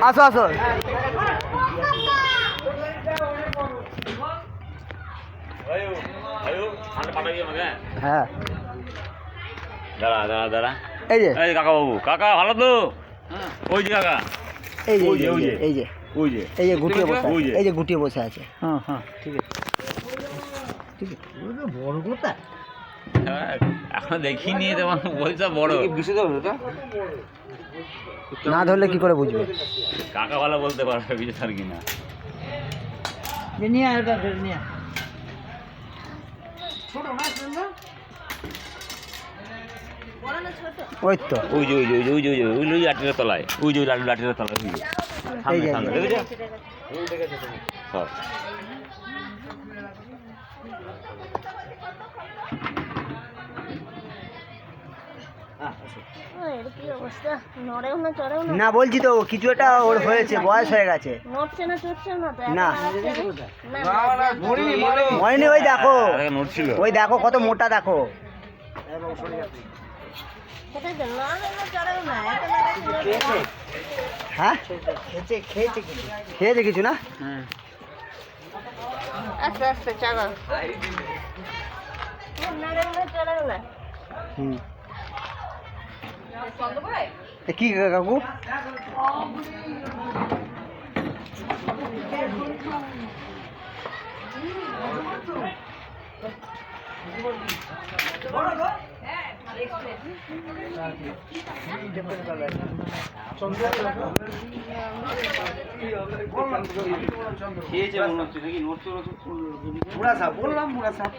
আসো আসো। হ্যাঁ দাঁড়া দাঁড়া দাঁড়া। এই যে এই কাকা বাবু, কাকা ভালো তো? ওই যে কাকা, এই যে ওই যে, ওই যে। এই যে ওই যে এই যে গুটিয়ে বসে ওই আছে, যে। এই যে গুটিয়ে বসে আছে। হ্যাঁ হ্যাঁ ঠিক আছে ঠিক আছে, বড় কথা। হ্যাঁ, এখন দেখিনি তোমার বলছে বড়। না ধরলে কি করে বুঝবে? কাকা ভালো বলতে পারবে বিশেষ আর কি না। নিয়ে আসবে নিয়ে ওই তো ওই যে ওই যে ওই যে ওই যে ওই যে ওই যে লাঠির তলায়, ওই যে ওই লাঠির তলায়, ওই যে এই সামনে যে সামনে দেখেছো সব। কি অবস্থা, নড়েও না চড়েও না, না বলছি তো কিছু একটা ওর হয়েছে, বয়স হয়ে গেছে। নড়ছে না চড়ছে না তো, না। না ময়নি ওই দেখো, আগে নড়ছিল। ওই দেখো কত মোটা দেখো। সেটাই তো, নড়ে না চড়েও না, এত নড়ে হ্যাঁ খেয়েছে কিছু না। আস্তে আস্তে চাগা, নড়েও না চড়েও না। হুম এ কি কাকু? খেয়েছে মনে হচ্ছে নাকি, নড়ছে বুড়া সাপ বললাম, বুড়া সাপ।